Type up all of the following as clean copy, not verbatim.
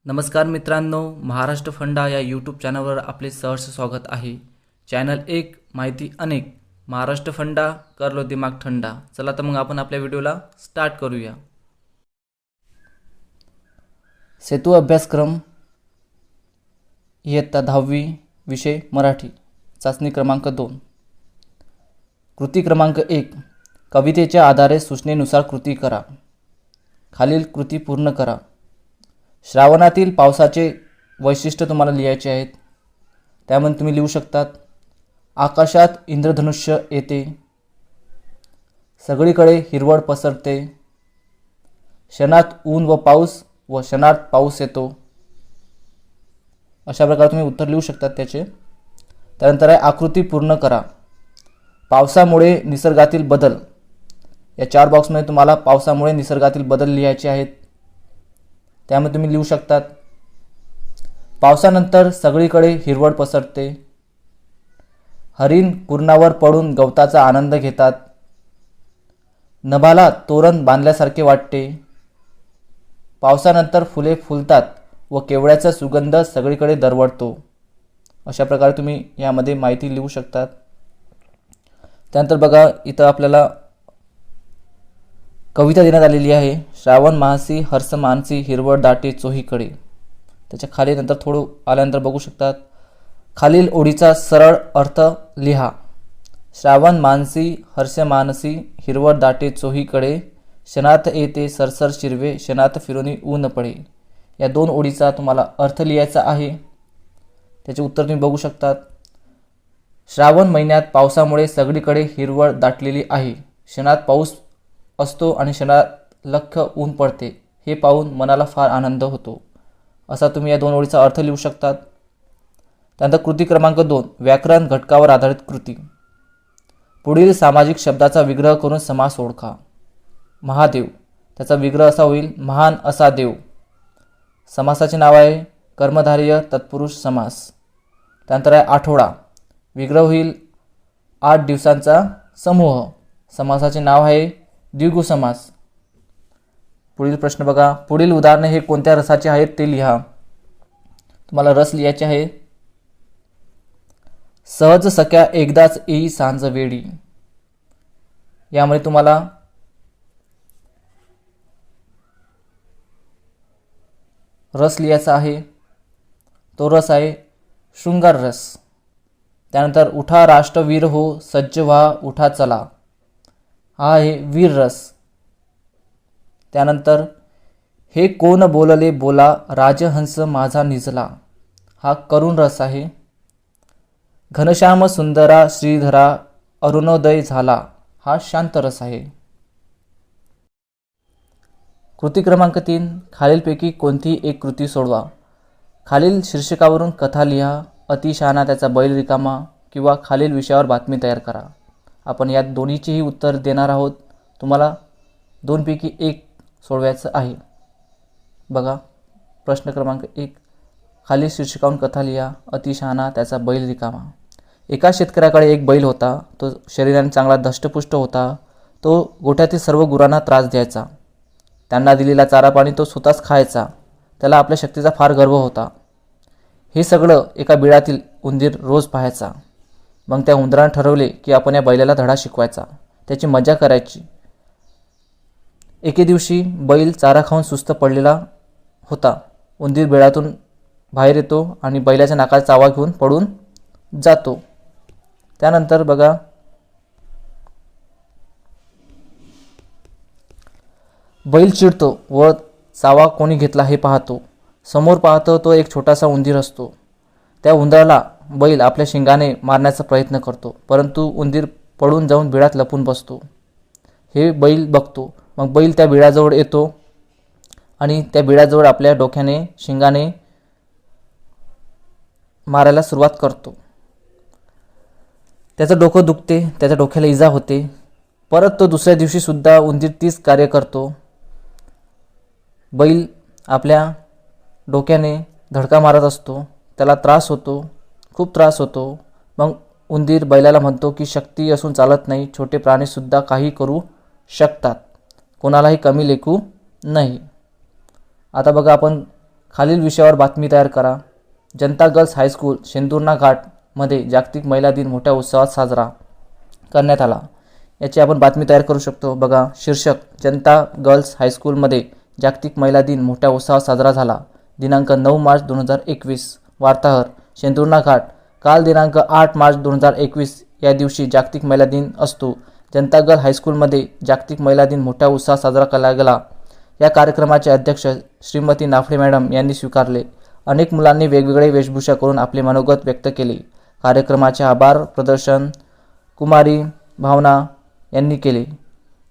नमस्कार मित्रांनो, महाराष्ट्र फंडा या यूट्यूब चॅनलवर आपले सहर्ष स्वागत आहे। चॅनल एक, माहिती अनेक, महाराष्ट्र फंडा, कर लो दिमाग थंडा। चला तर मग आपण आपल्या व्हिडिओला स्टार्ट करूया। सेतू अभ्यासक्रम इयत्ता 10वी, विषय मराठी, चाचणी क्रमांक 2। कृती क्रमांक 1, कवितेच्या आधारे सूचनेनुसार कृती करा। खालील कृती पूर्ण करा। श्रावणातील पावसाचे वैशिष्ट्य तुम्हाला लिहायचे आहेत। त्यामध्ये तुम्ही लिहू शकतात, आकाशात इंद्रधनुष्य येते, सगळीकडे हिरवळ पसरते, क्षणात ऊन व पाऊस व क्षणात पाऊस येतो। अशा प्रकारे तुम्ही उत्तर लिहू शकतात त्याचे। त्यानंतर आहे आकृती पूर्ण करा। पावसामुळे निसर्गातील बदल, या 4 बॉक्समध्ये तुम्हाला पावसामुळे निसर्गातील बदल लिहायचे आहेत। त्यामध्ये तुम्ही लिहू शकतात, पावसानंतर सगळीकडे हिरवळ पसरते, हरिण कुरणावर पडून गवताचा आनंद घेतात, नभाला तोरण बांधल्यासारखे वाटते, पावसानंतर फुले फुलतात व केवड्याचा सुगंध सगळीकडे दरवळतो। अशा प्रकारे तुम्ही यामध्ये माहिती लिहू शकतात। त्यानंतर बघा, इथं आपल्याला कविता देण्यात आलेली आहे। श्रावण मासी हर्ष मानसी हिरवळ दाटे चोहीकडे। त्याच्या खाली नंतर थोडं आल्यानंतर बघू शकतात, खालील ओळीचा सरळ अर्थ लिहा। श्रावण मानसी हर्ष मानसी हिरवळ दाटे चोहीकडे, क्षणात येते सरसर शिरवे क्षणात फिरोनी ऊन पडे। या 2 ओळीचा तुम्हाला अर्थ लिहायचा आहे। त्याचे उत्तर तुम्ही बघू शकतात। श्रावण महिन्यात पावसामुळे सगळीकडे हिरवळ दाटलेली आहे, क्षणात पाऊस असतो आणि क्षणात लख्ख ऊन पडते, हे पाहून मनाला फार आनंद होतो। असा तुम्ही या 2 ओळीचा अर्थ लिहू शकतात। त्यानंतर कृती क्रमांक 2, व्याकरण घटकावर आधारित कृती। पुढील सामाजिक शब्दाचा विग्रह करून समास ओळखा। महादेव, त्याचा विग्रह असा होईल, महान असा देव। समासाचे नाव आहे कर्मधारय तत्पुरुष समास। त्यानंतर आहे आठवडा, विग्रह होईल 8 दिवसांचा समूह। समासाचे नाव आहे द्विगु समास। पुढील प्रश्न बघा, पुढील उदाहरणे हे कोणत्या रसाचे आहेत ते लिहा। तुम्हाला रस लिहायचे आहे। सहज सख्या एकदाच येई सांज वेळी। यामध्ये तुम्हाला रस लिहायचा आहे। तो रस आहे शृंगार रस। त्यानंतर उठा राष्ट्रवीर हो सज्ज व्हा उठा चला, हा आहे वीर रस। त्यानंतर हे कोण बोलले बोला राजहंस माझा निजला, हा करुण रस आहे। घनश्याम सुंदरा श्रीधरा अरुणोदय झाला, हा शांत रस आहे। कृती क्रमांक 3, खालीलपैकी कोणती एक कृती सोडवा। खालील शीर्षकावरून कथा लिहा। अतिशहाणा त्याचा बैल रिकामा किंवा खालील विषयावर बातमी तयार करा। आपण यात दोन्हीचेही उत्तर देणार आहोत। तुम्हाला 2 पैकी 1 सोडवायचं आहे। बघा, प्रश्न क्रमांक 1, खालील शीर्षकावरून कथा लिहा। अतिशहाणा त्याचा बैल रिकामा। एका शेतकऱ्याकडे एक बैल होता। तो शरीराने चांगला धष्टपुष्ट होता। तो गोठ्यातील सर्व गुरांना त्रास द्यायचा। त्यांना दिलेला चारा पाणी तो स्वतःच खायचा। त्याला आपल्या शक्तीचा फार गर्व होता। हे सगळं एका बिळातील उंदीर रोज पाहायचा। मग त्या उंदराने ठरवले की आपण या बैलाला धडा शिकवायचा, त्याची मजा करायची। एके दिवशी बैल चारा खाऊन सुस्त पडलेला होता। उंदीर बिळातून बाहेर येतो आणि बैलाच्या नाकात चावा घेऊन पडून जातो। त्यानंतर बघा, बैल चिडतो व चावा कोणी घेतला हे पाहतो। समोर पाहतो तो एक छोटासा उंदीर असतो। त्या उंदराला बैल आपल्या शिंगाने मारण्याचा प्रयत्न करतो, परंतु उंदीर पडून जाऊन बिळात लपून बसतो। हे बैल बघतो। मग बैल त्या बिळाजवळ येतो आणि त्या बिळाजवळ आपल्या डोक्याने शिंगाने मारायला सुरुवात करतो। त्याचं डोकं दुखते, त्याच्या डोक्याला इजा होते। परत तो दुसऱ्या दिवशी सुद्धा उंदीर तीच कार्य करतो। बैल आपल्या डोक्याने धडका मारत असतो, त्याला त्रास होतो, खूप त्रास होतो। मग उंदीर बैलाला म्हणतो की शक्ती असून चालत नाही, छोटे प्राणीसुद्धा काही करू शकतात, कोणालाही कमी लेखू नाही। आता बघा, आपण खालील विषयावर बातमी तयार करा. जनता गर्ल्स हायस्कूल शेंदुर्णा घाटमध्ये जागतिक महिला दिन मोठ्या उत्साहात साजरा करण्यात आला. याची आपण बातमी तयार करू शकतो. बघा शीर्षक, जनता गर्ल्स हायस्कूलमध्ये जागतिक महिला दिन मोठ्या उत्साहात साजरा झाला. दिनांक 9 मार्च 2021. वार्ताहर, शेंदुर्णा घाट. काल दिनांक 8 मार्च 2021 या दिवशी जागतिक महिला दिन असतो. जनता गर्ल हायस्कूलमध्ये जागतिक महिला दिन मोठ्या उत्साहात साजरा केला गेला. या कार्यक्रमाचे अध्यक्ष श्रीमती नाफडे मॅडम यांनी स्वीकारले. अनेक मुलांनी वेगवेगळे वेशभूषा करून आपले मनोगत व्यक्त केले. कार्यक्रमाचे आभार प्रदर्शन कुमारी भावना यांनी केले.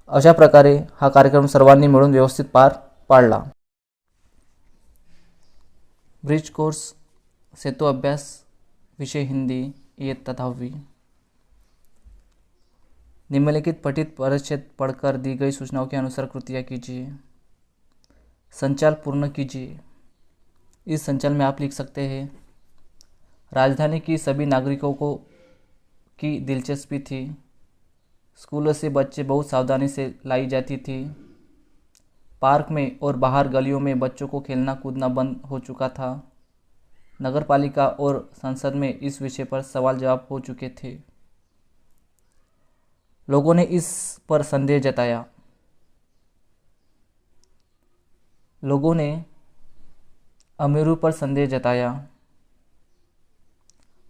अशा प्रकारे हा कार्यक्रम सर्वांनी मिळून व्यवस्थित पार पाडला. ब्रिज कोर्स सेतु अभ्यास विषय हिंदी इयत्ता 10वीं. निम्नलिखित पठित परिच्छेद पढ़कर दी गई सूचनाओं के अनुसार कृतियाँ कीजिए. संचाल पूर्ण कीजिए. इस संचाल में आप लिख सकते हैं, राजधानी की सभी नागरिकों को की दिलचस्पी थी. स्कूलों से बच्चे बहुत सावधानी से लाई जाती थी. पार्क में और बाहर गलियों में बच्चों को खेलना कूदना बंद हो चुका था. नगरपालिका और संसद में इस विषय पर सवाल जवाब हो चुके थे. लोगों ने इस पर संदेह जताया. लोगों ने अमीरों पर संदेह जताया.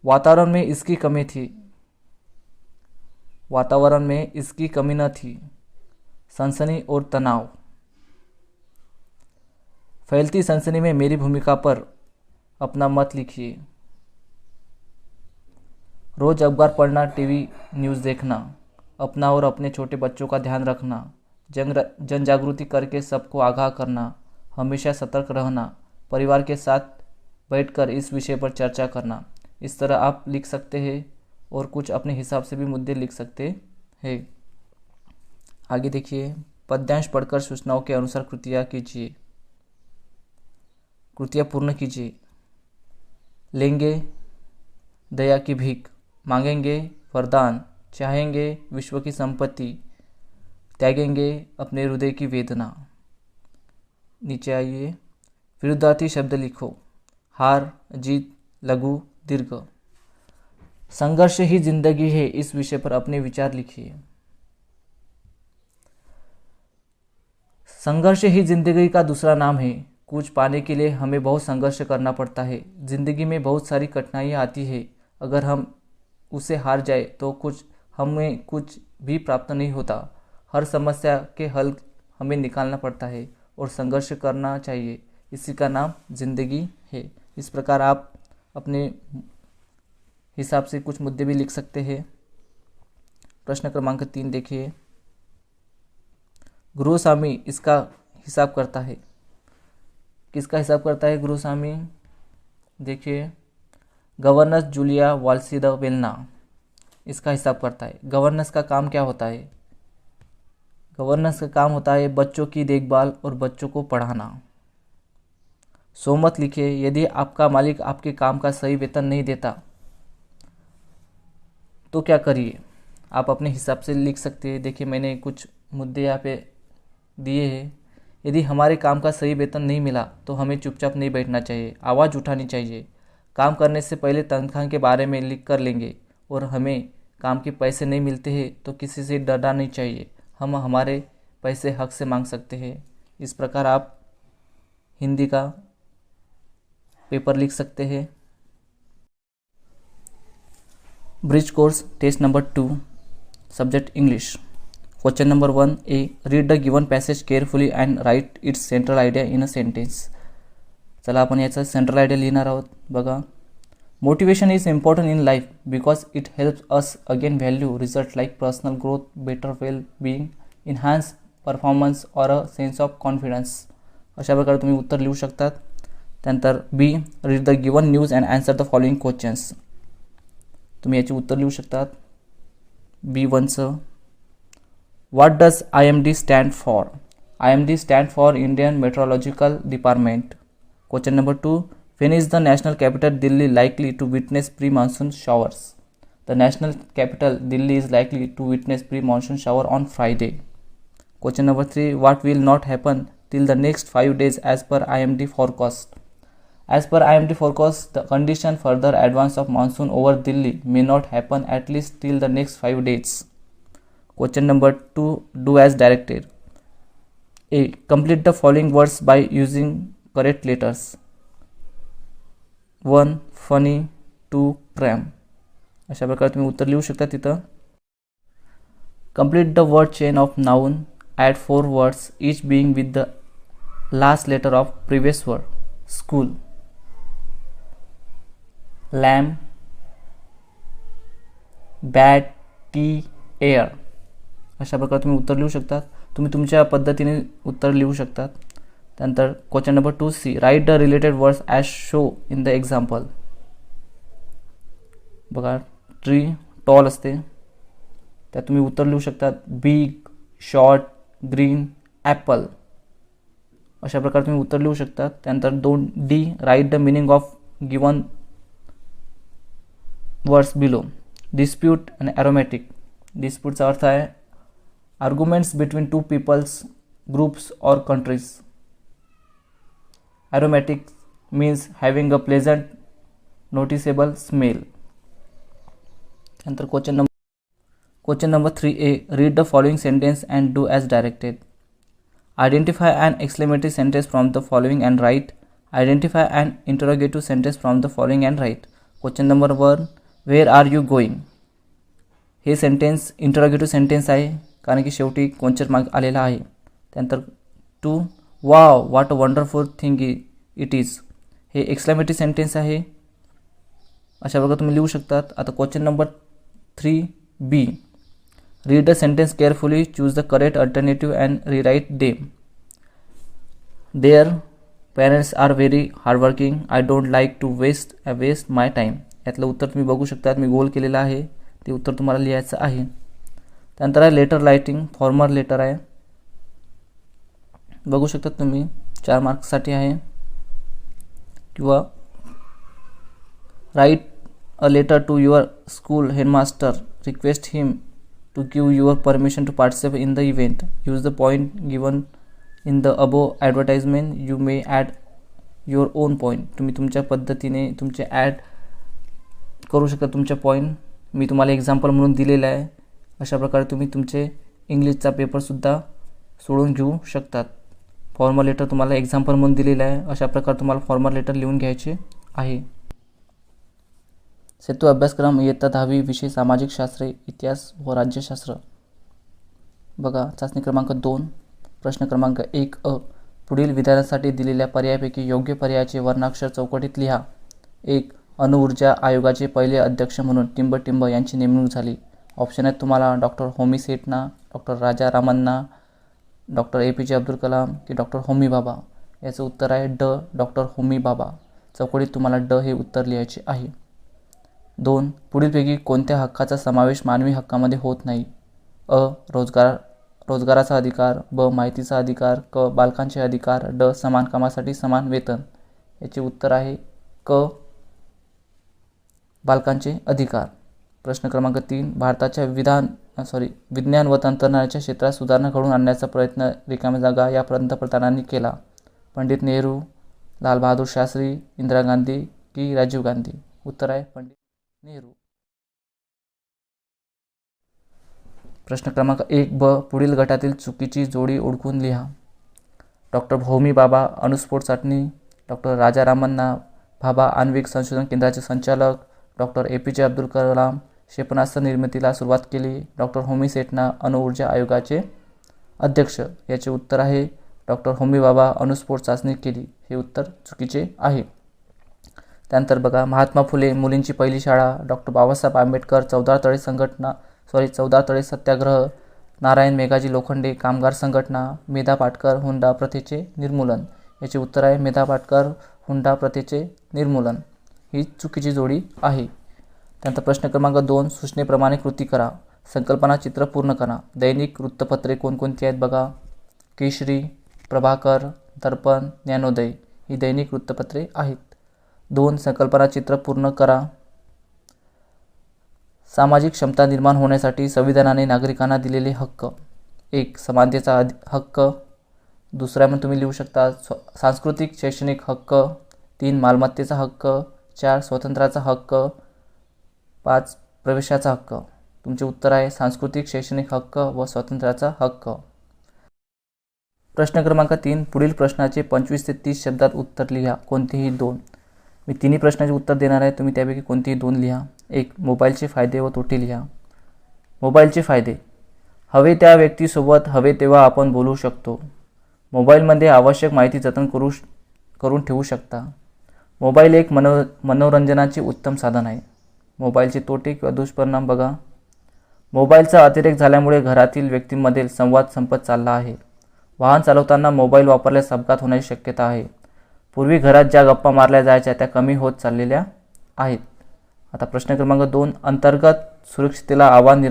वातावरण में इसकी कमी थी. वातावरण में इसकी कमी न थी. सनसनी और तनाव. फैलती सनसनी में मेरी भूमिका पर अपना मत लिखिए. रोज अखबार पढ़ना, टीवी न्यूज़ देखना, अपना और अपने छोटे बच्चों का ध्यान रखना, जन जागृति करके सबको आगाह करना, हमेशा सतर्क रहना, परिवार के साथ बैठकर इस विषय पर चर्चा करना. इस तरह आप लिख सकते हैं और कुछ अपने हिसाब से भी मुद्दे लिख सकते हैं. आगे देखिए, पद्यांश पढ़कर सूचनाओं के अनुसार कृतियाँ कीजिए. कृतियाँ पूर्ण कीजिए. लेंगे दया की भीख, मांगेंगे वरदान, चाहेंगे विश्व की संपत्ति, त्यागेंगे अपने हृदय की वेदना. नीचे आइए, विरुद्धार्थी शब्द लिखो. हार, जीत, लघु, दीर्घ. संघर्ष ही जिंदगी है, इस विषय पर अपने विचार लिखिए. संघर्ष ही जिंदगी का दूसरा नाम है. कुछ पाने के लिए हमें बहुत संघर्ष करना पड़ता है. जिंदगी में बहुत सारी कठिनाइयाँ आती है. अगर हम उसे हार जाए तो हमें कुछ भी प्राप्त नहीं होता. हर समस्या के हल हमें निकालना पड़ता है और संघर्ष करना चाहिए. इसी का नाम जिंदगी है. इस प्रकार आप अपने हिसाब से कुछ मुद्दे भी लिख सकते हैं. प्रश्न क्रमांक 3 देखिए. गुरुस्वामी इसका हिसाब करता है. किसका हिसाब करता है गुरुस्वामी? देखिए, गवर्नर जूलिया वाल्सी द वेलना इसका हिसाब करता है. गवर्नेंस का काम क्या होता है? गवर्नेंस का काम होता है बच्चों की देखभाल और बच्चों को पढ़ाना. सो मत लिखिए. यदि आपका मालिक आपके काम का सही वेतन नहीं देता तो क्या करिए? आप अपने हिसाब से लिख सकते हैं. देखिए, मैंने कुछ मुद्दे यहाँ पे दिए हैं. यदि हमारे काम का सही वेतन नहीं मिला तो हमें चुपचाप नहीं बैठना चाहिए, आवाज़ उठानी चाहिए. काम करने से पहले तनख्वाह के बारे में लिख कर लेंगे. और हमें काम के पैसे नहीं मिलते हैं तो किसी से डरना नहीं चाहिए. हम हमारे पैसे हक से मांग सकते हैं. इस प्रकार आप हिंदी का पेपर लिख सकते हैं. Bridge course test number 2 subject English. Question number 1A. Read the given passage carefully and write its central idea in a sentence. चला आपण याचा सेंट्रल आयडिया लिहिणार आहोत. बघा, motivation is important in life because it helps us again value result like personal growth, better well being, enhance performance और a sense of confidence. अशा प्रकारे तुम्ही उत्तर लिहू शकतात. त्यानंतर B. Read the given news and answer the following questions. तुम्ही याचे उत्तर लिहू शकतात. B1चं, what does IMD stand for? IMD stand for Indian meteorological department. Question number 2. When is the national capital Delhi likely to witness pre-monsoon showers? The national capital Delhi is likely to witness pre-monsoon shower on Friday. Question number 3. What will not happen till the next 5 days as per IMD forecast? As per IMD forecast, the condition further advance of monsoon over Delhi may not happen at least till the next 5 days. Question number 2. Do as directed. A. Complete the following words by using correct letters. 1. Funny. 2. Cram. अशा प्रकारे तुम्ही उत्तर लिहू शकता तिथं. Complete the word chain of noun. Add 4 words, each being with the last letter of previous word. School. Lamb, bat, tea, air. अशा प्रकारे तुम्ही उत्तर लिहू शकतात. तुम्ही तुमच्या पद्धतीने उत्तर लिहू शकतात. त्यानंतर question number 2C. Write the related words as show in the example. बघा, ट्री टॉल असते, त्यात तुम्ही उत्तर लिहू शकतात. Big, short, green, apple. अशा प्रकारे तुम्ही उत्तर लिहू शकतात. त्यानंतर 2D. Write the meaning of given words below. Dispute आणि ॲरोमॅटिक. डिस्प्यूटचा अर्थ आहे arguments between two peoples, groups और countries. Aromatic means having a pleasant noticeable smell. त्यानंतर question number 3A. Read the following sentence and do as directed. Identify and exclamatory sentence from the following and write. Identify and interrogative sentence from the following and write. Question number 1. Where are you going. हे sentence interrogative sentence आहे, कारण की शेवटी question mark आलेला आहे. त्यानंतर 2. Wow, what a wonderful thing it is. हे exclamatory sentence आहे. अशा प्रकारे तुम्ही लिहू शकतात. आता question number 3B. Read the sentence carefully, choose the correct alternative and rewrite them. Their parents are very hardworking. I don't like to waste my time. यातलं उत्तर तुम्ही बघू शकतात. मी गोल केलेलं आहे, ते उत्तर तुम्हाला लिहायचं आहे. त्यानंतर आहे लेटर रायटिंग. फॉर्मल लेटर आहे, बघू शकतात तुम्ही, 4 मार्क्ससाठी आहे. किंवा write a letter to your school headmaster, request him to give your permission to participate in the event. Use the point given in the above advertisement. You may add your own point. तुम्ही तुमच्या पद्धतीने तुमचे add करू शकता तुमच्या point. मी तुम्हाला example म्हणून दिलेलं आहे. अशा प्रकारे तुम्ही तुमचे इंग्लिशचा पेपरसुद्धा सोडून घेऊ शकतात. फॉर्मल लेटर तुम्हाला एक्झाम्पल म्हणून दिलेलं आहे. अशा प्रकारे तुम्हाला फॉर्मल लेटर लिहून घ्यायचे आहे. सेतू अभ्यासक्रम इयत्ता 10वी, विषय सामाजिक शास्त्रे, इतिहास व राज्यशास्त्र. बघा, चाचणी क्रमांक 2, प्रश्न क्रमांक 1A. पुढील विधानासाठी दिलेल्या पर्यायापैकी योग्य पर्यायाचे वर्णाक्षर चौकटीत लिहा. 1. अणुऊर्जा आयोगाचे पहिले अध्यक्ष म्हणून टिंब यांची नेमणूक झाली. ऑप्शन आहेत तुम्हाला डॉक्टर होमी सेठना, डॉक्टर राजा रामन्ना, डॉक्टर APJ अब्दुल कलाम की डॉक्टर होमी बाबा. याचं उत्तर आहे ड. डॉक्टर होमी बाबा. चौकटीत तुम्हाला ड हे उत्तर लिहायचे आहे. 2. पुढीलपैकी कोणत्या हक्काचा समावेश मानवी हक्कामध्ये होत नाही. अ. रोजगाराचा अधिकार. ब. माहितीचा अधिकार. क. बालकांचे अधिकार. ड. समान कामासाठी समान वेतन. याचे उत्तर आहे क. बालकांचे अधिकार. प्रश्न क्रमांक 3. भारताच्या विज्ञान व तंत्रज्ञानाच्या क्षेत्रात सुधारणा घडवून आणण्याचा प्रयत्न रिकाम्या जागा या पंतप्रधानांनी केला. पंडित नेहरू, लाल बहादूर शास्त्री, इंदिरा गांधी की राजीव गांधी. उत्तर आहे पंडित नेहरू. प्रश्न क्रमांक 1B. पुढील गटातील चुकीची जोडी ओळखून लिहा. डॉक्टर होमी बाबा, अणुस्फोट चाचणी. डॉक्टर राजा रामन्ना, भाभा आण्विक संशोधन केंद्राचे संचालक. डॉक्टर APJ अब्दुल कलाम, क्षेपणास्त्र निर्मितीला सुरुवात केली. डॉक्टर होमी सेठना, अणुऊर्जा आयोगाचे अध्यक्ष. याचे उत्तर आहे डॉक्टर होमी बाबा, अणुस्फोट चाचणी केली. हे उत्तर चुकीचे आहे. त्यानंतर बघा, महात्मा फुले, मुलींची पहिली शाळा. डॉक्टर बाबासाहेब आंबेडकर, चौदार तळे सत्याग्रह. नारायण मेघाजी लोखंडे, कामगार संघटना. मेधा पाटकर, हुंडा प्रथेचे निर्मूलन. याचे उत्तर आहे मेधा पाटकर, हुंडा प्रथेचे निर्मूलन. ही चुकीची जोडी आहे. त्यानंतर प्रश्न क्रमांक 2. सूचनेप्रमाणे कृती करा. संकल्पना चित्र पूर्ण करा. दैनिक वृत्तपत्रे कोणकोणती आहेत बघा. केशरी, प्रभाकर, दर्पण, ज्ञानोदय. ही दैनिक वृत्तपत्रे आहेत. 2. संकल्पना चित्र पूर्ण करा. सामाजिक क्षमता निर्माण होण्यासाठी संविधानाने नागरिकांना दिलेले हक्क. 1. समानतेचा हक्क. दुसऱ्यामध्ये तुम्ही लिहू शकता सांस्कृतिक शैक्षणिक हक्क. 3 मालमत्तेचा हक्क, 4 स्वातंत्र्याचा हक्क, 5 प्रवेशाचा हक्क. तुमचे उत्तर आहे सांस्कृतिक शैक्षणिक हक्क व स्वातंत्र्याचा हक्क. प्रश्न क्रमांक 3, पुढील प्रश्नाचे 25 ते 30 शब्दात उत्तर लिहा, कोणतेही 2. मी तिन्ही प्रश्नाचे उत्तर देणार आहे, तुम्ही त्यापैकी कोणतेही 2 लिहा. 1. मोबाईलचे फायदे व तोटे लिहा. मोबाईलचे फायदे: हवे त्या व्यक्तीसोबत हवे तेव्हा आपण बोलू शकतो. मोबाईलमध्ये आवश्यक माहिती जतन करून ठेवू शकता. मोबाईल एक मनोरंजनाचे उत्तम साधन आहे. मोबाईलचे तोटे किंवा दुष्परिणाम बघा. मोबाईलचा अतिरेक झाल्यामुळे घरातील व्यक्तींमधील संवाद संपत चालला आहे. वाहन चालवताना मोबाईल वापरल्यास अपघात होण्याची शक्यता आहे. पूर्वी घरात ज्या गप्पा मारल्या जायच्या त्या कमी होत चाललेल्या आहेत. आता प्रश्न क्रमांक 2, अंतर्गत सुरक्षिततेला आव्हान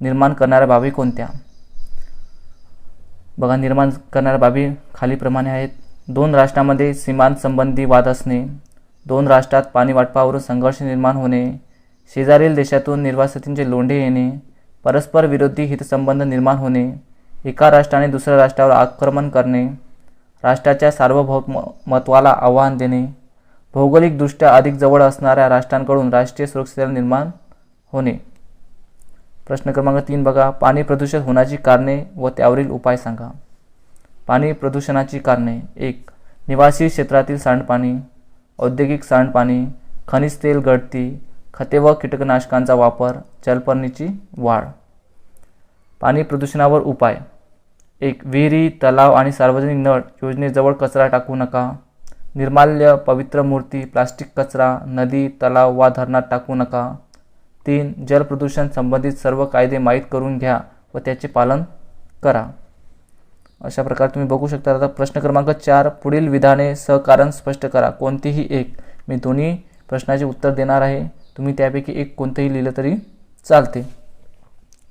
निर्माण करणाऱ्या बाबी कोणत्या? बघा, निर्माण करणाऱ्या बाबी खालीप्रमाणे आहेत. 2 राष्ट्रांमध्ये सीमांसंबंधी वाद असणे, 2 राष्ट्रात पाणी वाटपावरून संघर्ष निर्माण होणे, शेजारील देशातून निर्वासितांचे लोंढे येणे, परस्पर विरोधी हितसंबंध निर्माण होणे, एका राष्ट्राने दुसऱ्या राष्ट्रावर आक्रमण करणे, राष्ट्राच्या सार्वभौमत्वाला आव्हान देणे, भौगोलिकदृष्ट्या अधिक जवळ असणाऱ्या राष्ट्रांकडून राष्ट्रीय सुरक्षितता निर्माण होणे. प्रश्न क्रमांक 3 बघा, पाणी प्रदूषण होण्याची कारणे व त्यावरील उपाय सांगा. पाणी प्रदूषणाची कारणे: 1. निवासी क्षेत्रातील सांडपाणी, औद्योगिक सांडपाणी, खनिज तेल गळती, खते व कीटकनाशकांचा वापर, जलपर्णीची वाढ. पाणी प्रदूषणावर उपाय: 1. विहिरी, तलाव आणि सार्वजनिक नळ योजनेजवळ कचरा टाकू नका. निर्माल्य, पवित्र मूर्ती, प्लास्टिक कचरा नदी, तलाव वा धरणात टाकू नका. 3. जलप्रदूषण संबंधित सर्व कायदे माहीत करून घ्या व त्याचे पालन करा. अशा प्रकारे तुम्ही बघू शकता. आता प्रश्न क्रमांक 4, पुढील विधाने सहकारण स्पष्ट करा, कोणतीही एक. मी दोन्ही प्रश्नाचे उत्तर देणार आहे, तुम्ही त्यापैकी एक कोणतेही लिहिलं तरी चालते.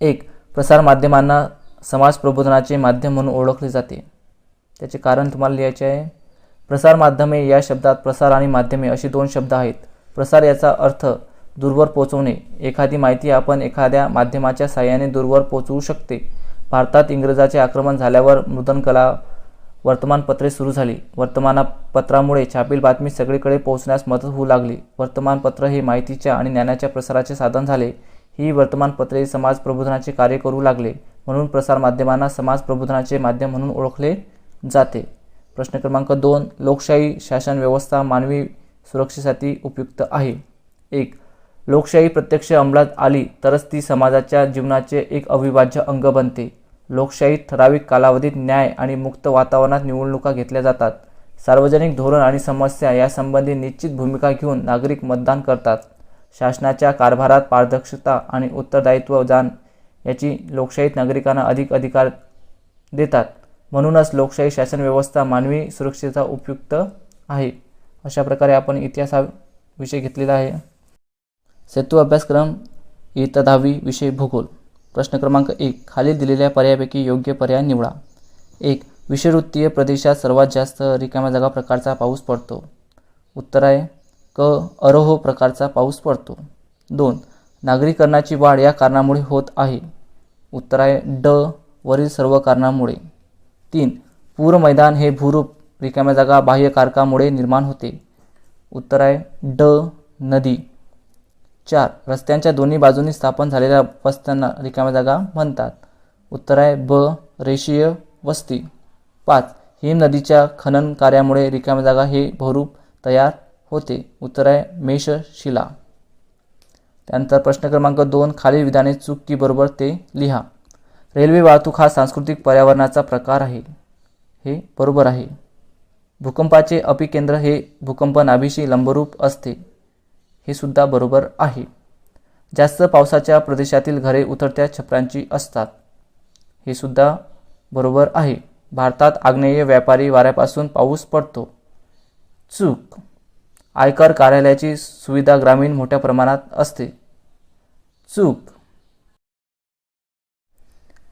1. प्रसारमाध्यमांना समाज प्रबोधनाचे माध्यम म्हणून ओळखले जाते. त्याचे कारण तुम्हाला लिहायचे आहे. प्रसारमाध्यमे या शब्दात प्रसार आणि माध्यमे असे 2 शब्द आहेत. प्रसार याचा अर्थ दूरवर पोहोचवणे. एखादी माहिती आपण एखाद्या माध्यमाच्या साहाय्याने दूरवर पोहोचवू शकते. भारतात इंग्रजांचे आक्रमण झाल्यावर मुद्रणकला वर्तमानपत्रे सुरू झाली. वर्तमानपत्रामुळे छापील बातमी सगळीकडे पोहोचण्यास मदत होऊ लागली. वर्तमानपत्र हे माहितीच्या आणि ज्ञानाच्या प्रसाराचे साधन झाले. ही वर्तमानपत्रे समाज प्रबोधनाचे कार्य करू लागले. म्हणून प्रसारमाध्यमांना समाज प्रबोधनाचे माध्यम म्हणून ओळखले जाते. प्रश्न क्रमांक 2, लोकशाही शासन व्यवस्था मानवी सुरक्षेसाठी उपयुक्त आहे. 1. लोकशाही प्रत्यक्ष अंमलात आली तरच ती समाजाच्या जीवनाचे एक अविभाज्य अंग बनते. लोकशाहीत ठराविक कालावधीत न्याय आणि मुक्त वातावरणात निवडणुका घेतल्या जातात. सार्वजनिक धोरण आणि समस्या यासंबंधी निश्चित भूमिका घेऊन नागरिक मतदान करतात. शासनाच्या कारभारात पारदर्शकता आणि उत्तरदायित्व जाण याची लोकशाहीत नागरिकांना अधिक अधिकार देतात. म्हणूनच लोकशाही शासन व्यवस्था मानवी सुरक्षेचा उपयुक्त आहे. अशा प्रकारे आपण इतिहास हा विषय घेतलेला आहे. सेतू अभ्यासक्रम इयत्ता 10वी विषय भूगोल. प्रश्न क्रमांक 1, खालील दिलेल्या पर्यायापैकी योग्य पर्याय निवडा. 1. विषुववृत्तीय प्रदेशात सर्वात जास्त रिकाम्या जागा प्रकारचा पाऊस पडतो. उत्तर आहे क. अरोह प्रकारचा पाऊस पडतो. 2. नागरीकरणाची वाढ या कारणामुळे होत आहे. उत्तर आहे ड. वरील सर्व कारणांमुळे. 3. पूर मैदान हे भूरूप रिकाम्या जागा बाह्य कारकामुळे निर्माण होते. उत्तर आहे ड. नदी. 4. रस्त्यांच्या दोन्ही बाजूंनी स्थापन झालेल्या वस्त्यांना रिकाम्या जागा म्हणतात. उत्तर आहे ब. रेषीय वस्ती. 5. हिम नदीच्या खनन कार्यामुळे रिकाम्या जागा हे भूरूप तयार होते. उत्तर आहे मेषशिला. त्यानंतर प्रश्न क्रमांक 2, खालील विधाने चूक की बरोबर ते लिहा. रेल्वे वाहतूक हा सांस्कृतिक पर्यावरणाचा प्रकार आहे. हे बरोबर आहे. भूकंपाचे अपिकेंद्र हे भूकंप नाभीशी लंबरूप असते. हे सुद्धा बरोबर आहे. जास्त पावसाच्या प्रदेशातील घरे उतरत्या छपरांची असतात. हे सुद्धा बरोबर आहे. भारतात आग्नेय व्यापारी वाऱ्यापासून पाऊस पडतो. चूक. आयकर कार्यालयाची सुविधा ग्रामीण मोठ्या प्रमाणात असते. चूक.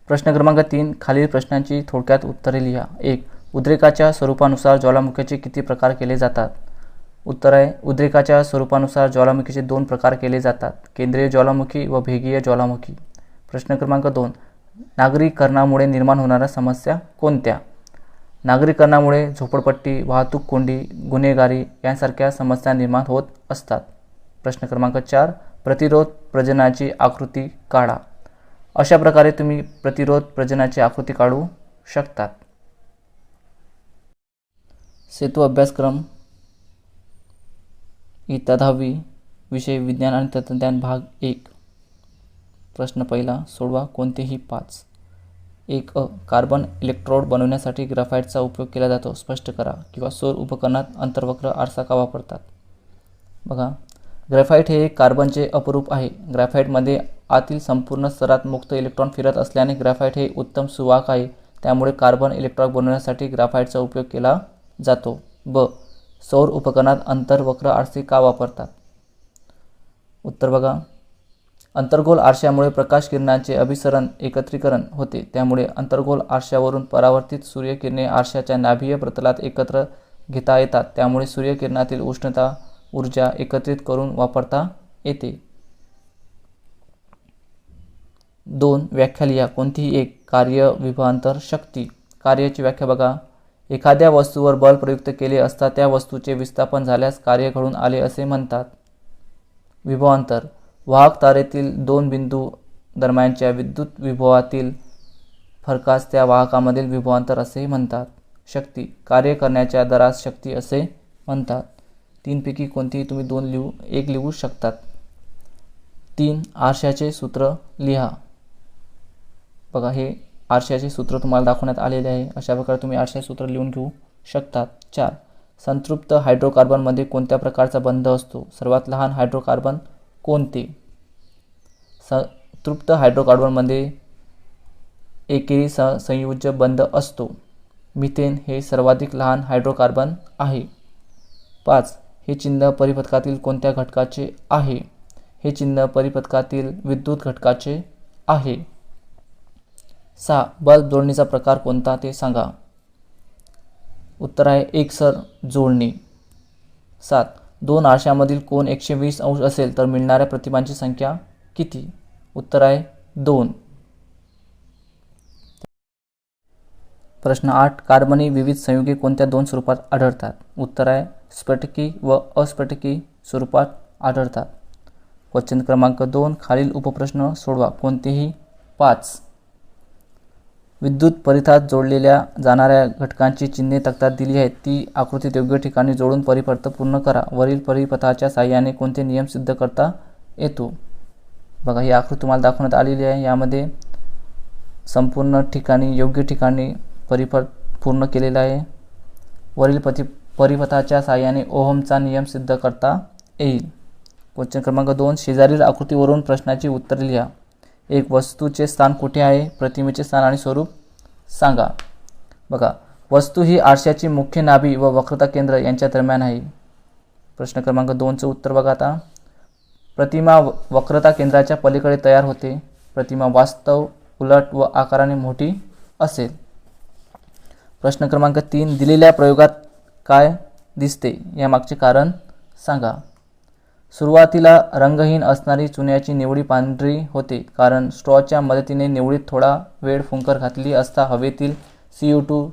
प्रश्न क्रमांक 3, खालील प्रश्नांची थोडक्यात उत्तरे लिहा. 1. उद्रेकाच्या स्वरूपानुसार ज्वालामुखीचे किती प्रकार केले जातात. उत्तर आहे उद्रेकाच्या स्वरूपानुसार ज्वालामुखीचे 2 प्रकार केले जातात. केंद्रीय ज्वालामुखी व भेगीय ज्वालामुखी. प्रश्न क्रमांक 2, नागरीकरणामुळे निर्माण होणाऱ्या समस्या कोणत्या. नागरीकरणामुळे झोपडपट्टी, वाहतूक कोंडी, गुन्हेगारी यांसारख्या समस्या निर्माण होत असतात. प्रश्न क्रमांक 4, प्रतिरोध प्रजननाची आकृती काढा. अशा प्रकारे तुम्ही प्रतिरोध प्रजननाची आकृती काढू शकतात. सेतू अभ्यासक्रम इयत्ता 10वी, विषय विज्ञान आणि तंत्रज्ञान, भाग 1. प्रश्न पहिला सोडवा. कोणतेही 5. 1 कार्बन इलेक्ट्रोड बनवण्यासाठी ग्राफाईटचा उपयोग केला जातो. स्पष्ट करा. किंवा सौर उपकरणात अंतर्वक्र आरसा का वापरतात? बघा, ग्राफाईट हे एक कार्बनचे अपरूप आहे. ग्राफाईटमध्ये आतील संपूर्ण स्तरात मुक्त इलेक्ट्रॉन फिरत असल्याने ग्राफाईट हे उत्तम सुवाहक आहे. त्यामुळे कार्बन इलेक्ट्रोड बनवण्यासाठी ग्राफाईटचा उपयोग केला जातो. ब सौर उपकरणात अंतर्वक्र आरसे का वापरतात? उत्तर बघा, अंतर्गोल आरशामुळे प्रकाश किरणांचे अभिसरण एकत्रीकरण होते. त्यामुळे अंतर्गोल आरशावरून परावर्तित सूर्यकिरणे आरशाच्या नाभिय प्रतलात एकत्र घेता येतात. त्यामुळे सूर्यकिरणातील उष्णता ऊर्जा एकत्रित करून वापरता येते. 2 व्याख्या लिहा. कोणतीही एक. कार्य, विभवांतर, शक्ती. कार्याची व्याख्या बघा, एखाद्या वस्तूवर बल प्रयुक्त केले असता त्या वस्तूचे विस्थापन झाल्यास कार्य घडून आले असे म्हणतात. विभवांतर, वाहक तारेतील 2 बिंदू दरम्यानच्या विद्युत विभवातील फरकास त्या वाहकामधील विभवांतर असे म्हणतात. शक्ती, कार्य करण्याच्या दरास शक्ती असे म्हणतात. 3 पैकी कोणतीही तुम्ही 1 लिहू शकतात. 3 आरशाचे सूत्र लिहा. बघा, हे आरशाचे सूत्र तुम्हाला दाखवण्यात आलेले आहे. अशा प्रकारे तुम्ही आरशाचे सूत्र लिहून घेऊ शकतात. 4 संतृप्त हायड्रोकार्बनमध्ये कोणत्या प्रकारचा बंध असतो? सर्वात लहान हायड्रोकार्बन कोणते? संतृप्त हायड्रोकार्बनमध्ये एकेरी संयुज्य बंध असतो. मिथेन हे सर्वाधिक लहान हायड्रोकार्बन आहे. 5 हे चिन्ह परिपथकातील कोणत्या घटकाचे आहे? हे चिन्ह परिपथकातील विद्युत घटकाचे आहे. 6 बल्ब जोडणीचा प्रकार कोणता ते सांगा. उत्तर आहे एकसर जोडणी. 7 2 आरशामधील कोन 120 अंश असेल तर मिळणाऱ्या प्रतिबांची संख्या किती? उत्तर आहे 2. प्रश्न 8 कार्बनी विविध संयुगे कोणत्या 2 स्वरूपात आढळतात? उत्तर आहे स्फटिकी व अस्फटिकी स्वरूपात आढळतात. क्वेश्चन क्रमांक 2 खालील उपप्रश्न सोडवा. कोणतेही 5. विद्युत परिपथात जोडलेल्या जाणाऱ्या घटकांची चिन्हे तक्त्यात दिली आहेत. ती आकृतीत योग्य ठिकाणी जोडून परिपथ पूर्ण करा. वरील परिपथाच्या साहाय्याने कोणते नियम सिद्ध करता येतो? बघा, ही आकृती तुम्हाला दाखवण्यात आलेली आहे. यामध्ये संपूर्ण ठिकाणी योग्य ठिकाणी परिपथ पूर्ण केलेला आहे. वरील परिपथाच्या साहाय्याने ओहमचा नियम सिद्ध करता येईल. क्वेश्चन क्रमांक 2 शेजारील आकृतीवरून प्रश्नाची उत्तरे लिहा. 1 वस्तूचे स्थान कुठे आहे? प्रतिमेचे स्थान आणि स्वरूप सांगा. बघा, वस्तू ही आरशाची मुख्य नाभी व वक्रता केंद्र यांच्या दरम्यान आहे. प्रश्न क्रमांक 2चं उत्तर बघा आता. प्रतिमा वक्रता केंद्राच्या पलीकडे तयार होते. प्रतिमा वास्तव उलट व आकाराने मोठी असेल. प्रश्न क्रमांक 3 दिलेल्या प्रयोगात काय दिसते? यामागचे कारण सांगा. सुरुवातीला रंगहीन असणारी चुन्याची निवडी पांढरी होते कारण स्ट्रॉच्या मदतीने निवडीत थोडा वेळ फुंकर घातली असता हवेतील CO2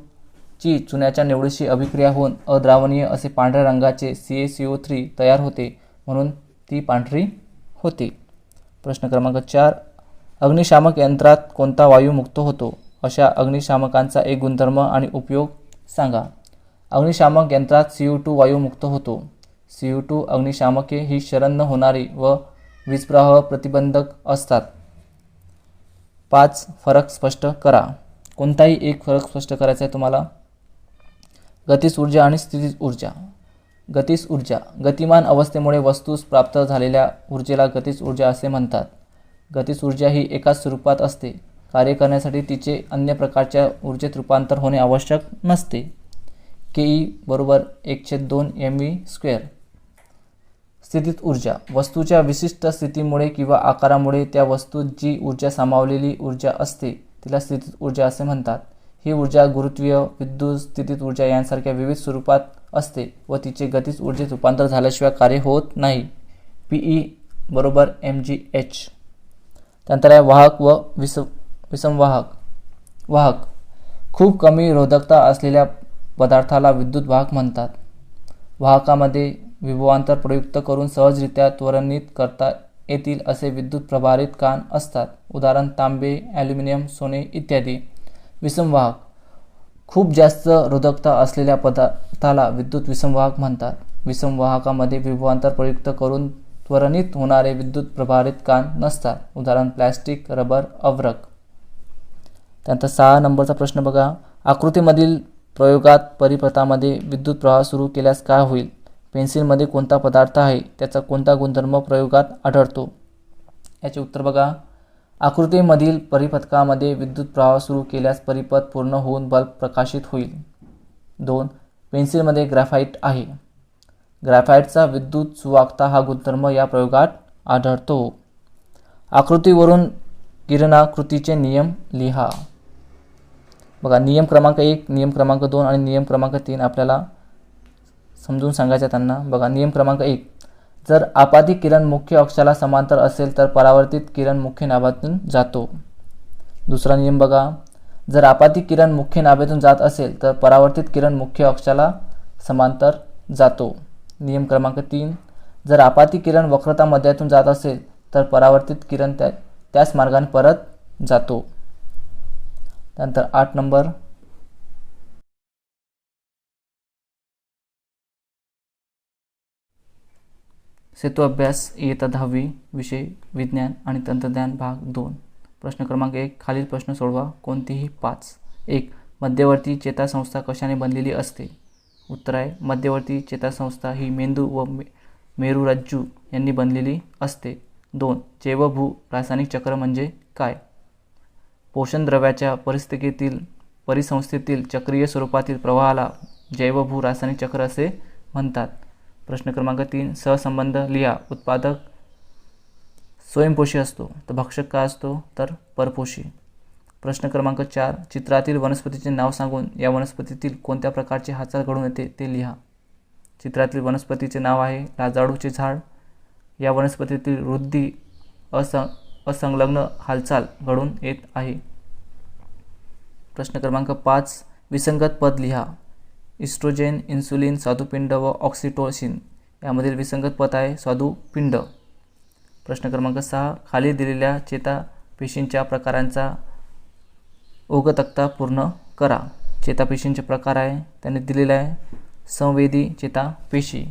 ची चुन्याच्या निवडीशी अभिक्रिया होऊन अद्रावणीय असे पांढऱ्या रंगाचे CaCO3 तयार होते, म्हणून ती पांढरी होते. प्रश्न क्रमांक 4 अग्निशामक यंत्रात कोणता वायू मुक्त होतो? अशा अग्निशामकांचा एक गुणधर्म आणि उपयोग सांगा. अग्निशामक यंत्रात CO2 वायू मुक्त होतो. CO2 अग्निशामके ही शरण न होणारी व वीजप्रवाह प्रतिबंधक असतात. 5 फरक स्पष्ट करा. कोणताही एक फरक स्पष्ट करायचा आहे तुम्हाला. गतिज ऊर्जा आणि स्थितीज ऊर्जा. गतिज ऊर्जा गतिमान अवस्थेमुळे वस्तूस प्राप्त झालेल्या ऊर्जेला गतिज ऊर्जा असे म्हणतात. गतिज ऊर्जा ही एकाच स्वरूपात असते. कार्य करण्यासाठी तिचे अन्य प्रकारच्या ऊर्जेत रूपांतर होणे आवश्यक नसते. Ke बरोबर 1/2 mv². स्थितीज ऊर्जा वस्तूच्या विशिष्ट स्थितीमुळे किंवा आकारामुळे त्या वस्तूत जी ऊर्जा सामावलेली ऊर्जा असते तिला स्थितीज ऊर्जा असे म्हणतात. ही ऊर्जा गुरुत्वीय, विद्युत, स्थितीज ऊर्जा यांसारख्या विविध स्वरूपात असते व तिचे गतिज ऊर्जेत रूपांतर झाल्याशिवाय कार्य होत नाही. Pe बरोबर mgh. त्यानंतर आहे वाहक व विसमवाहक. वाहक खूप कमी रोधकता असलेल्या पदार्थाला विद्युत वाहक म्हणतात. वाहकामध्ये विभवांतर प्रयुक्त करून सहजरित्या त्वरणित करता येतील असे विद्युत प्रभारित कान असतात. उदाहरण तांबे, ॲल्युमिनियम, सोने इत्यादी. विसमवाहक खूप जास्त रोधकता असलेल्या पदार्थाला विद्युत विसमवाहक म्हणतात. विसमवाहकामध्ये विभवांतर प्रयुक्त करून त्वरणित होणारे विद्युत प्रभारित कान नसतात. उदाहरण प्लॅस्टिक, रबर, अवरक. त्यानंतर 6 नंबरचा प्रश्न बघा. आकृतीमधील प्रयोगात परिपथामध्ये विद्युत प्रवाह सुरू केल्यास काय होईल? पेन्सिलमध्ये कोणता पदार्थ आहे? त्याचा कोणता गुणधर्म प्रयोगात आढळतो? याचे उत्तर बघा. आकृतीमधील परिपथकामध्ये विद्युत प्रवाह सुरू केल्यास परिपथ पूर्ण होऊन बल्ब प्रकाशित होईल. 2. पेन्सिलमध्ये ग्रॅफाइट आहे. ग्रॅफाइटचा विद्युत सुवाहकता हा गुणधर्म या प्रयोगात आढळतो. आकृतीवरून किरणाकृतीचे नियम लिहा. बघा, नियम क्रमांक 1, नियम क्रमांक 2 आणि नियम क्रमांक 3 आपल्याला समजून सांगायचं त्यांना. बघा, नियम क्रमांक 1. जर आपाती किरण मुख्य अक्षाला समांतर असेल तर परावर्तित किरण मुख्य नाभातून जातो. दुसरा नियम बघा. जर आपाती किरण मुख्य नाभेतून जात असेल तर परावर्तित किरण मुख्य अक्षाला समांतर जातो. नियम क्रमांक 3. जर आपाती किरण वक्रता मध्यातून जात असेल तर परावर्तित किरण त्याच मार्गाने परत जातो. त्यानंतर 8 नंबर. सेतू अभ्यास इयत्ता 10वी, विषय विज्ञान आणि तंत्रज्ञान, भाग 2. प्रश्न क्रमांक 1. खालील प्रश्न सोडवा. कोणतीही 5. 1. मध्यवर्ती चेतासंस्था कशाने बनलेली असते? उत्तर आहे मध्यवर्ती चेतासंस्था ही मेंदू व मेरुरज्जू यांनी बनलेली असते. 2. जैवभू रासायनिक चक्र म्हणजे काय? पोषण द्रव्याच्या परिसंस्थेतील चक्रीय स्वरूपातील प्रवाहाला जैवभू रासायनिक चक्र असे म्हणतात. प्रश्न क्रमांक 3. सहसंबंध लिहा. उत्पादक स्वयंपोषी असतो तर भक्षक काय असतो? तर परपोषी. प्रश्न क्रमांक 4. चित्रातील वनस्पतीचे नाव सांगून या वनस्पतीतील कोणत्या प्रकारचे हालचाल घडून येते ते लिहा. चित्रातील वनस्पतीचे नाव आहे लाजाळूचे झाड. या वनस्पतीतील वृद्धी असंलग्न हालचाल घडून येत आहे. प्रश्न क्रमांक 5. विसंगत पद लिहा. इस्ट्रोजेन, इन्सुलिन, स्वादुपिंड व ऑक्सिटोसिन यामधील विसंगत पद आहे स्वादुपिंड. प्रश्न क्रमांक 6. खाली दिलेल्या चेतापेशींच्या प्रकारांचा ओघतक्ता पूर्ण करा. चेतापेशींचे प्रकार आहे त्यांनी दिलेला आहे संवेदी चेतापेशी.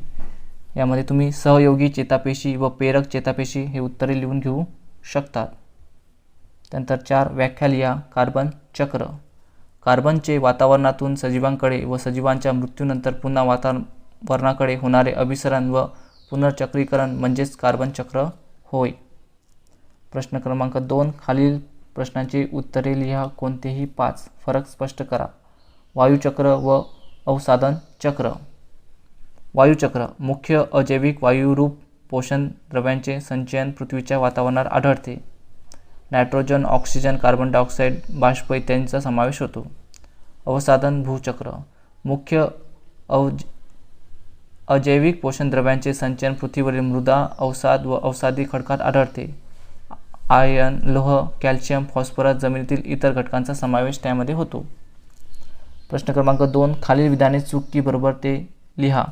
यामध्ये तुम्ही सहयोगी चेतापेशी व प्रेरक चेतापेशी हे उत्तरे लिहून घेऊ शकतात. त्यानंतर 4. व्याख्या लिहा. कार्बन चक्र. कार्बनचे वातावरणातून सजीवांकडे व सजीवांच्या मृत्यूनंतर पुन्हा वातावरणाकडे होणारे अभिसरण व पुनर्चक्रीकरण म्हणजेच कार्बन चक्र होय. प्रश्न क्रमांक 2. खालील प्रश्नांची उत्तरे लिहा. कोणतेही 5. फरक स्पष्ट करा. वायुचक्र व अवसादन चक्र. वायुचक्र मुख्य अजैविक वायुरूप पोषण द्रव्यांचे संचयन पृथ्वीच्या वातावरणात आढळते. नायट्रोजन, ऑक्सिजन, कार्बन डायऑक्साईड, बाष्प इत्यादींचा समावेश होतो. अवसादन भूचक्र मुख्य अजैविक पोषण द्रव्यांचे संचयन पृथ्वीवरील मृदा, अवसाद व अवसादी खडकात आढळते. आयर्न, लोह, कॅल्शियम, फॉस्फरस, जमिनीतील इतर घटकांचा समावेश त्यामध्ये होतो. प्रश्न क्रमांक 2. खालील विधाने चूक की बरोबर ते लिहा.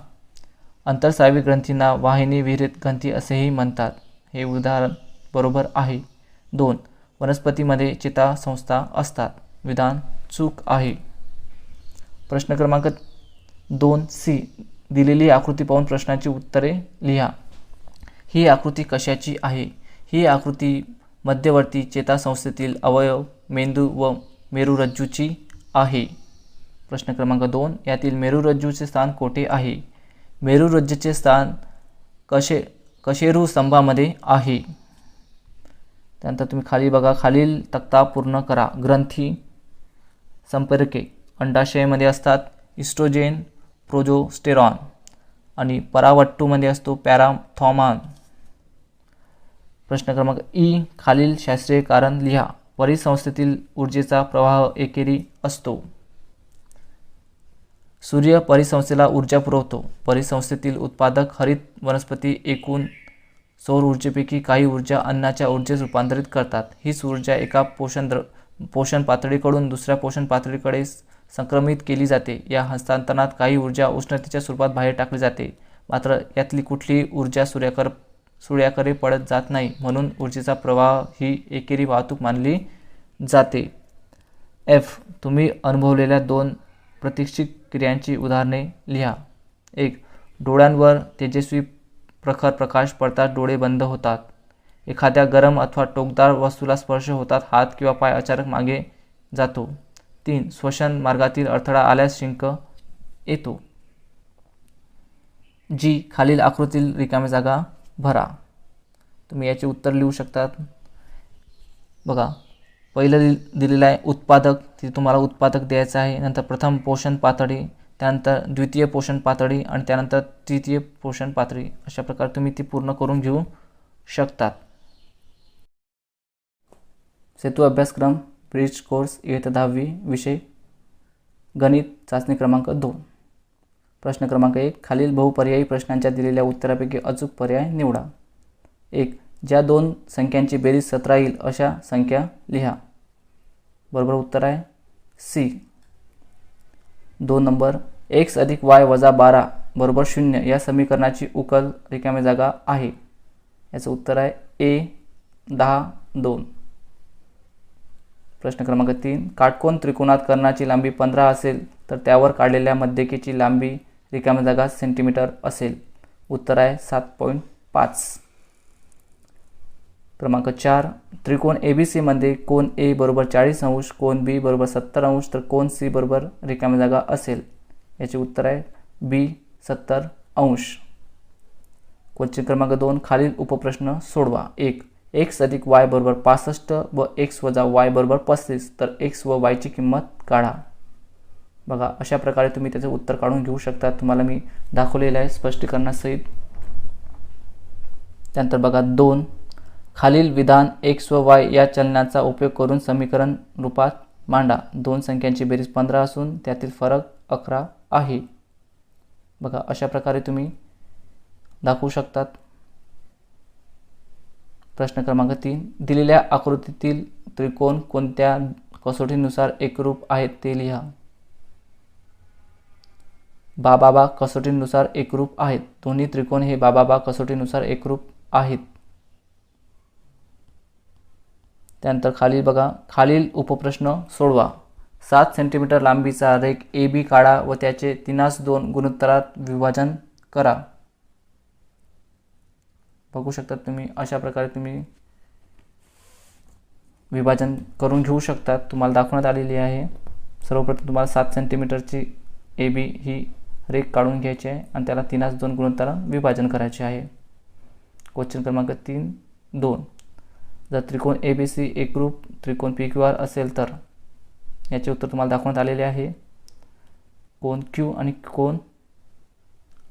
अंतर्स्रावी ग्रंथींना वाहिनी विहिरीत ग्रंथी असेही म्हणतात. हे उदाहरण बरोबर आहे. 2. वनस्पतीमध्ये चेतासंस्था असतात. विधान चूक आहे. प्रश्न क्रमांक 2C. दिलेली आकृती पाहून प्रश्नाची उत्तरे लिहा. ही आकृती कशाची आहे? ही आकृती मध्यवर्ती चेतासंस्थेतील अवयव मेंदू व मेरुरज्जूची आहे. प्रश्न क्रमांक 2. यातील मेरुरज्जूचे स्थान कोठे आहे? मेरुरज्जूचे स्थान कशेरू स्तंभामध्ये आहे. त्यानंतर तुम्ही खाली बघा. खालील तक्ता पूर्ण करा. ग्रंथी संपर्के अंडाशयामध्ये असतात. इस्ट्रोजेन, प्रोजेस्टेरॉन आणि परावट्टूमध्ये असतो पॅराथॉर्मॉन. प्रश्न क्रमांक ई. खालील शास्त्रीय कारण लिहा. परिसंस्थेतील ऊर्जेचा प्रवाह एकेरी असतो. सूर्य परिसंस्थेला ऊर्जा पुरवतो. परिसंस्थेतील उत्पादक हरित वनस्पती एकूण सौर ऊर्जेपैकी काही ऊर्जा अन्नाच्या ऊर्जेत रूपांतरित करतात. हीच ऊर्जा एका पोषण पातळीकडून दुसऱ्या पोषण पातळीकडे संक्रमित केली जाते. या हस्तांतरणात काही ऊर्जा उष्णतेच्या स्वरूपात बाहेर टाकली जाते, मात्र यातली कुठलीही ऊर्जा सूर्याकडे पडत जात नाही, म्हणून ऊर्जेचा प्रवाह ही एकेरी वाहतूक मानली जाते. एफ. तुम्ही अनुभवलेल्या 2 प्रतीक्षित क्रियांची उदाहरणे लिहा. 1. डोळ्यांवर तेजस्वी प्रखर प्रकाश पडताच डोळे बंद होतात. एखाद्या गरम अथवा टोकदार वस्तूला स्पर्श होतात हात किंवा पाय अचानक मागे जातो. 3. श्वसन मार्गातील अडथळा आल्यास शिंक येतो. जी. खालील आकृतीतील रिकाम्या जागा भरा. तुम्ही याचे उत्तर लिहू शकतात. बघा, पहिलं दिलेलं आहे उत्पादक, तिथे तुम्हाला उत्पादक द्यायचं आहे. नंतर प्रथम पोषण पातळी, त्यानंतर द्वितीय पोषण पातळी आणि त्यानंतर तृतीय पोषण पातळी. अशा प्रकारे तुम्ही ती पूर्ण करून घेऊ शकतात. सेतू अभ्यासक्रम ब्रिज कोर्स इयत्ता 10वी विषय गणित चाचणी क्रमांक 2. प्रश्न क्रमांक 1. खालील बहुपर्यायी प्रश्नांच्या दिलेल्या उत्तरापैकी अचूक पर्याय निवडा. 1. ज्या 2 संख्यांची बेरीज 17 येईल अशा संख्या लिहा. बरोबर उत्तर आहे सी. 2 नंबर. x अधिक y वजा 12 बरोबर 0 या समीकरणाची उकल रिकामी जागा आहे. याचं उत्तर आहे ए. 10, 2. प्रश्न क्रमांक 3. काटकोन त्रिकोणात कर्णाची लांबी 15 असेल तर त्यावर काढलेल्या मध्यकेची लांबी रिकामी जागा सेंटीमीटर असेल. उत्तर आहे 7.5. क्रमांक 4. त्रिकोण ABC मध्ये कोन A बरोबर 40 अंश, कोन B बरोबर 70 अंश तर कोन C बरोबर रिकामी जागा असेल. याचे उत्तर आहे B 70 अंश. क्वेश्चन क्रमांक 2. खालील उपप्रश्न सोडवा. 1. x अधिक y बरोबर 65 व x वजा y बरोबर 35 तर x व y ची किंमत काढा. बघा, अशा प्रकारे तुम्ही त्याचे उत्तर काढून घेऊ शकता. तुम्हाला मी दाखवलेलं आहे स्पष्टीकरणासहित. त्यानंतर बघा 2. खालील विधान x व y या चलनाचा उपयोग करून समीकरण रूपात मांडा. 2 संख्यांची बेरीज 15 असून त्यातील फरक 11 आहे. बघा, अशा प्रकारे तुम्ही दाखवू शकतात. प्रश्न क्रमांक 3. दिलेल्या आकृतीतील त्रिकोण कोणत्या कसोटीनुसार एकरूप आहेत ते लिहा. बाबा कसोटीनुसार एकरूप आहेत. दोन्ही त्रिकोण हे बाबा कसोटीनुसार एकरूप आहेत. त्यानंतर खाली बघा, खालील उपप्रश्न सोडवा. 7 सेंटीमीटर लांबीचा रेख AB काढा व त्याचे 3:2 गुणोत्तरात विभाजन करा. बघू शकता तुम्ही, अशा प्रकारे तुम्ही विभाजन करून घेऊ शकतात. तुम्हाला दाखवण्यात आलेली आहे. सर्वप्रथम तुम्हाला 7 सेंटीमीटरची AB ही रेख काढून घ्यायची आहे आणि त्याला 3:2 गुणोत्तरात विभाजन करायचे आहे. क्वेश्चन क्रमांक 3, 2. जर त्रिकोण ABC एकरूप त्रिकोण PQR असेल तर याचे उत्तर तुम्हाला दाखवण्यात आलेले आहे. कोन Q आणि कोन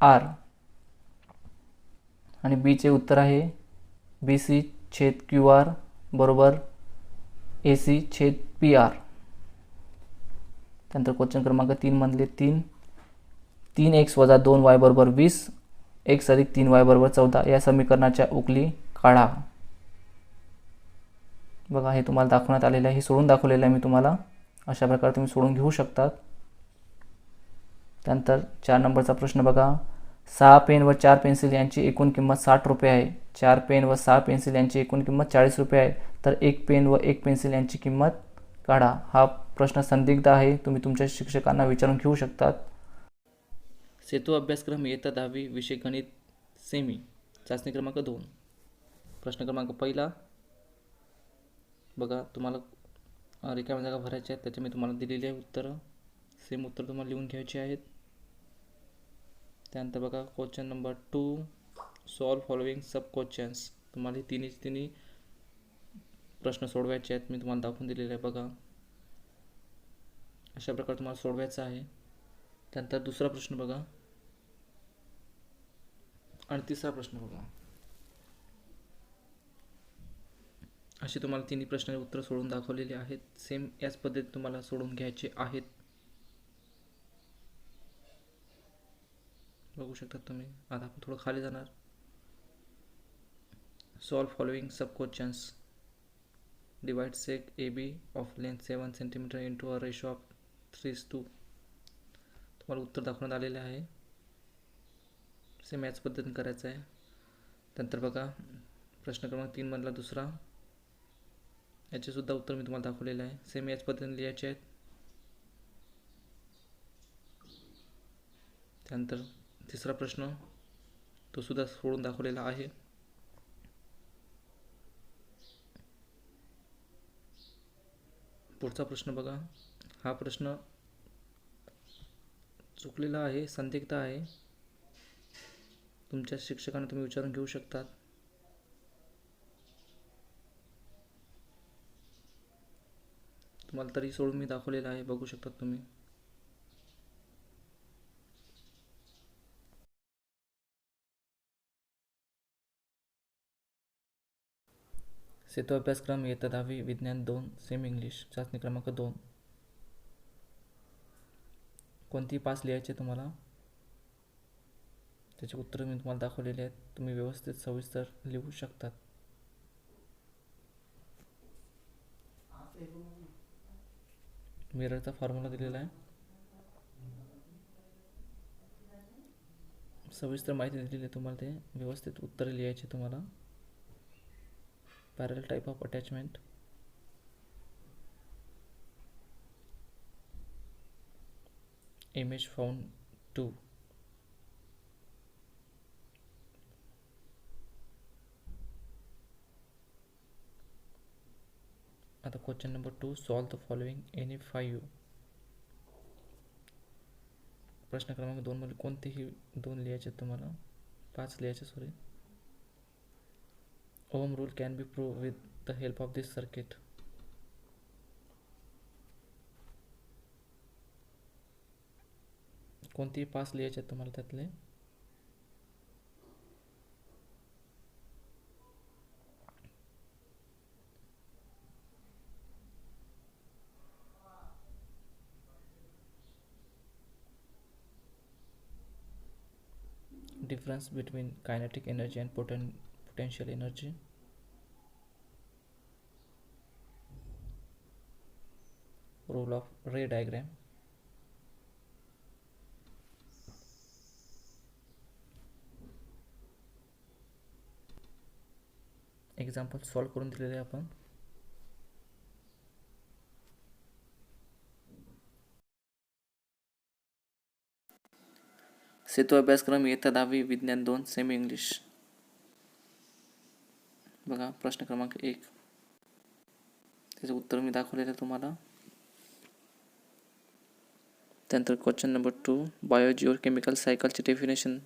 R. आणि B चे उत्तर आहे BC छेद QR बरोबर AC छेद PR. त्यानंतर क्वेश्चन क्रमांक 3 मधले 3x वजा 2y बरोबर 20, x अधिक 3y बरोबर 14 या समीकरणाच्या उकली काढा. बघा, हे तुम्हाला दाखवण्यात आलेलं आहे. हे सोडून दाखवलेलं आहे मी तुम्हाला. अशा प्रकारे तुम्ही सोडून घेऊ शकतात. त्यानंतर 4 नंबरचा प्रश्न बघा. 6 पेन व 4 पेन्सिल यांची एकूण किंमत 60 रुपये आहे. 4 पेन व 6 पेन्सिल यांची एकूण किंमत 40 रुपये आहे. तर 1 पेन व 1 पेन्सिल यांची किंमत काढा. हा प्रश्न संदिग्ध आहे. तुम्ही तुमच्या शिक्षकांना विचारून घेऊ शकतात. सेतू अभ्यासक्रम इयत्ता 10वी विषय गणित सेमी चाचणी क्रमांक 2. प्रश्न क्रमांक 1. बघा, तुम्हाला रिकाम्या जागा भरायच्या आहेत. त्याचे मी तुम्हाला दिलेली आहे उत्तरं. सेम उत्तर तुम्हाला लिहून घ्यायचे आहेत. त्यानंतर बघा question number 2. Solve following sub questions. तुम्हाला तिन्ही प्रश्न सोडवायचे आहेत. मी तुम्हाला दाखवून दिलेले आहे. बघा, अशा प्रकारे तुम्हाला सोडवायचं आहे. त्यानंतर दुसरा प्रश्न बघा आणि तिसरा प्रश्न बघा. असे तुम्हाला तिन्ही प्रश्नाचे उत्तर सोडून दाखवलेले आहेत. सेम याच पद्धतीत तुम्हाला सोडून घ्यायचे आहेत. बघू शकता तुम्ही. आता आपण थोडं खाली जाणार. Solve following sub questions. Divide seg AB of length 7 cm into a ratio of 3:2 तुम्हाला उत्तर दाखवण्यात आलेले आहे. सेम याच पद्धतीने करायचं आहे. नंतर बघा प्रश्न क्रमांक 3 मधला दुसरा, याचे सुद्धा उत्तर मी तुम्हाला दाखवलेलं आहे. सेम याच पद्धतीने लिहायचे आहेत. त्यानंतर तिसरा प्रश्न तो सुद्धा सोडून दाखवलेला आहे. पुढचा प्रश्न बघा, हा प्रश्न चुकलेला आहे, संदिग्ध आहे. तुमच्या शिक्षकांना तुम्ही विचारून घेऊ शकतात. तुम्हाला तरी सोडून मी दाखवलेला आहे, बघू शकतात तुम्ही. सेतू अभ्यासक्रम इयत्ता 10वी विज्ञान 2 सेम इंग्लिश चाचणी क्रमांक 2. कोणती पास लिहायचे तुम्हाला, त्याचे उत्तर मी तुम्हाला दाखवलेले आहेत. तुम्ही व्यवस्थित सविस्तर लिहू शकतात. मिररचा फॉर्म्युला दिलेला आहे, सविस्तर माहिती दिलेली आहे तुम्हाला. ते व्यवस्थित उत्तरे लिहायची तुम्हाला. पॅरल type of attachment, image found 2. आता question number 2, solve the following any 5. प्रश्न क्रमांक 2 मध्ये कोणतेही 2 लिहायचे तुम्हाला, 5 लिहायचे sorry. Ohm rule can be prove with the help of this circuit. कोणतेही 5 लिहायचे तुम्हाला त्यातले. Difference between kinetic energy and potential energy. Rule of ray diagram. Example solve करून दिलेले आहे आपण. सेतू अभ्यासक्रम इयत्ता 10वी विज्ञान 2 सेमी इंग्लिश. बघा प्रश्न क्रमांक 1, त्याचं उत्तर मी दाखवलेलं आहे तुम्हाला. त्यानंतर क्वेश्चन नंबर 2, बायोजिओ केमिकल सायकलची डेफिनेशन.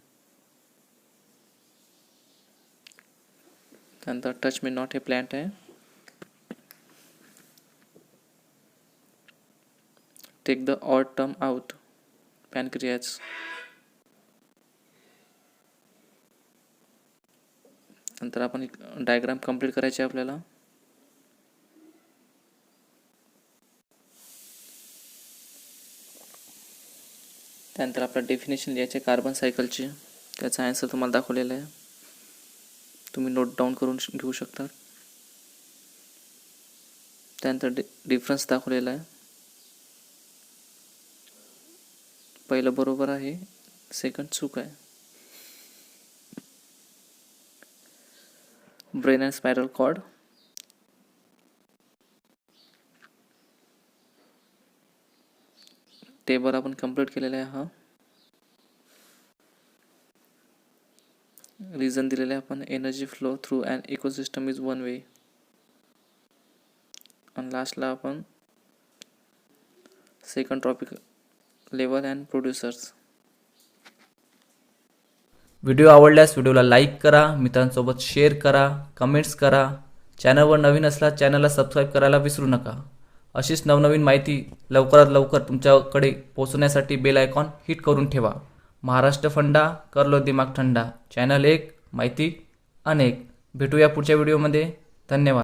त्यानंतर टच मी नॉट हे प्लांट आहे. Take the odd term out, pancreas. नंतर आपण एक डायग्राम कंप्लीट करायचे आपल्याला. त्यानंतर आपलं डेफिनेशन लिहायचे कार्बन सायकलची. त्याचा आन्सर तुम्हाला दाखवलेला आहे, तुम्ही नोट डाऊन करून घेऊ शकता. त्यानंतर डिफरन्स दाखवलेला आहे. पहिलं बरोबर आहे, सेकंड चूक आहे. Brain and spiral cord. Table आपण कंप्लीट केलेला आहे. हा रिझन दिलेला आहे आपण, energy flow through an ecosystem is one way. आणि लास्टला आपण second topic, level and producers. Video आवडल्यास व्हिडिओला लाईक करा, मित्रांसोबत शेअर करा, कमेंट्स करा. चॅनलवर नवीन असला चॅनलला सबस्क्राईब करायला विसरू नका. अशीच नवनवीन माहिती लवकरात लवकर तुमच्याकडे पोहोचण्यासाठी बेल आयकॉन हिट करून ठेवा. महाराष्ट्र फंडा, कर लो दिमाग थंडा. चॅनल 1, माहिती अनेक. भेटूया पुढच्या व्हिडिओमध्ये. धन्यवाद.